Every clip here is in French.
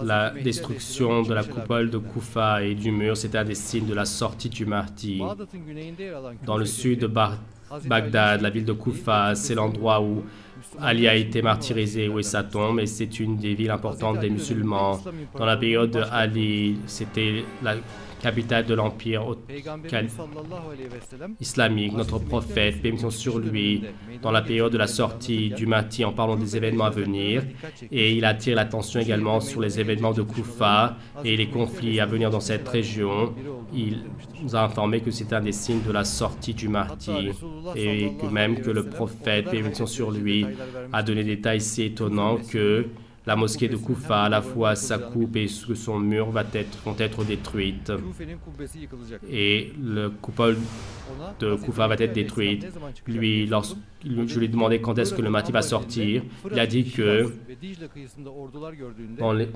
La destruction de la coupole de Koufa et du mur, c'était un des signes de la sortie du Mahdi. Dans le sud de Bagdad, la ville de Koufa, c'est l'endroit où Ali a été martyrisé, où est sa tombe, et c'est une des villes importantes des musulmans. Dans la période de Ali, c'était la capitale de l'empire islamique. Notre prophète, paix et mission sur lui, dans la période de la sortie du Mahdi, en parlant des événements à venir, et il attire l'attention également sur les événements de Koufa et les conflits à venir dans cette région. Il nous a informé que c'est un des signes de la sortie du Mahdi, et que même que le prophète, paix et mission sur lui, a donné des détails si étonnants que la mosquée de Koufa, à la fois sa coupe et son mur vont être détruites. Et le coupole de Koufa va être détruite. Lui, je lui ai demandé quand est-ce que le Mahdi va sortir. Il a dit que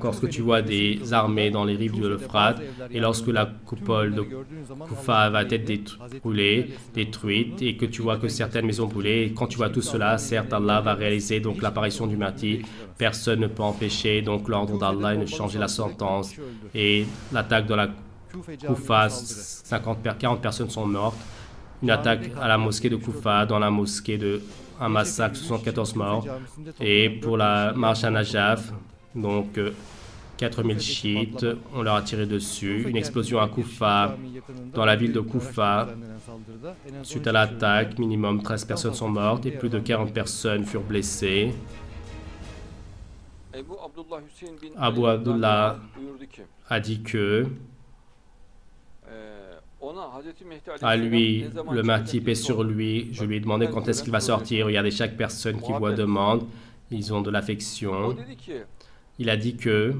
lorsque tu vois des armées dans les rives de l'Euphrate et lorsque la coupole de Koufa va être détruite et que tu vois que certaines maisons brûlées, et quand tu vois tout cela, certes Allah va réaliser donc l'apparition du Mahdi. Personne ne peut empêcher donc l'ordre d'Allah et ne changer la sentence. Et l'attaque de la Koufa, 40 personnes sont mortes. Une attaque à la mosquée de Koufa, dans la mosquée un massacre, 74 morts. Et pour la marche à Najaf, donc 4000 chiites, on leur a tiré dessus. Une explosion à Koufa, dans la ville de Koufa. Suite à l'attaque, minimum 13 personnes sont mortes et plus de 40 personnes furent blessées. Abu Abdullah a dit que à lui, le Mahdi, paix sur lui, je lui ai demandé quand est-ce qu'il va sortir. Regardez, chaque personne qui voit demande, ils ont de l'affection. Il a dit que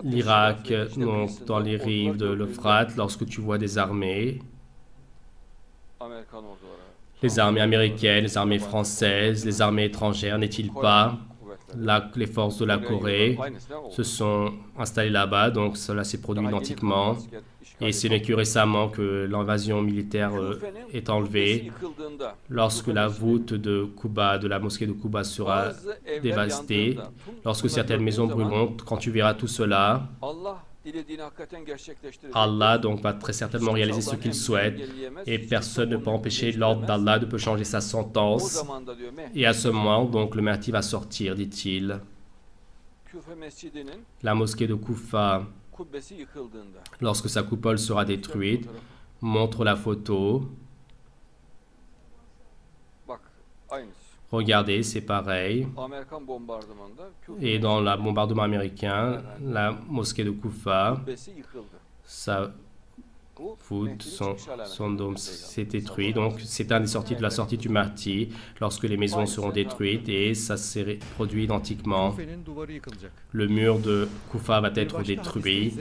l'Irak, donc dans les rives de l'Euphrate, lorsque tu vois des armées, les armées américaines, les armées françaises, les armées étrangères, n'est-il pas les forces de la Corée se sont installées là-bas, donc cela s'est produit identiquement. Et ce n'est que récemment que l'invasion militaire est enlevée. Lorsque la voûte de Quba, de la mosquée de Quba sera dévastée, lorsque certaines maisons brûleront, quand tu verras tout cela, Allah donc va très certainement réaliser ce qu'il souhaite et personne ne peut empêcher l'ordre d'Allah, ne peut changer sa sentence. Et à ce moment, donc, le Mahdi va sortir, dit-il. La mosquée de Koufa, lorsque sa coupole sera détruite, montre la photo. Regardez, c'est pareil. Et dans le bombardement américain, la mosquée de Koufa, sa voûte, son dôme s'est détruit. Donc, c'est un des sorties de la sortie du Mahdi, lorsque les maisons seront détruites, et ça s'est produit identiquement. Le mur de Koufa va être détruit.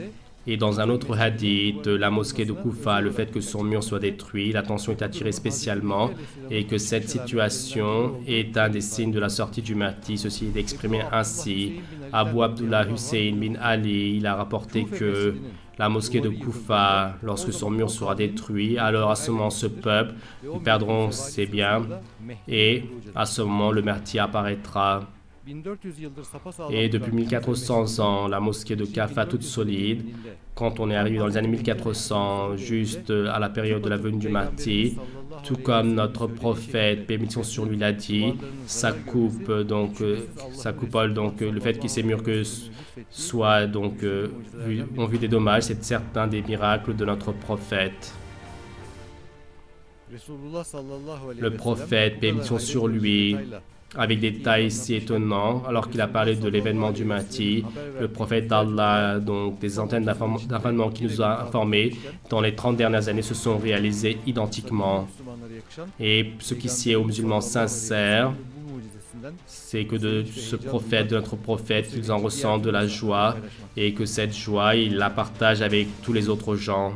Et dans un autre hadith de la mosquée de Koufa, le fait que son mur soit détruit, l'attention est attirée spécialement et que cette situation est un des signes de la sortie du Mahdi. Ceci est exprimé ainsi. Abu Abdullah Hussein bin Ali, il a rapporté que la mosquée de Koufa, lorsque son mur sera détruit, alors à ce moment ce peuple, ils perdront ses biens et à ce moment le Mahdi apparaîtra. Et depuis 1400 ans, la mosquée de Kaffa toute solide, quand on est arrivé dans les années 1400, juste à la période de la venue du Mahdi, tout comme notre prophète, paix et mission sur lui, l'a dit, sa coupole, donc le fait que ces murs soient donc ont vu des dommages, c'est certains des miracles de notre prophète. Le prophète, paix et mission sur lui, avec des détails si étonnants, alors qu'il a parlé de l'événement du Mahdi, le prophète d'Allah, donc des antennes d'information qui nous a informés, dans les 30 dernières années se sont réalisées identiquement. Et ce qui sied aux musulmans sincères, c'est que de ce prophète, de notre prophète, ils en ressentent de la joie et que cette joie, ils la partagent avec tous les autres gens.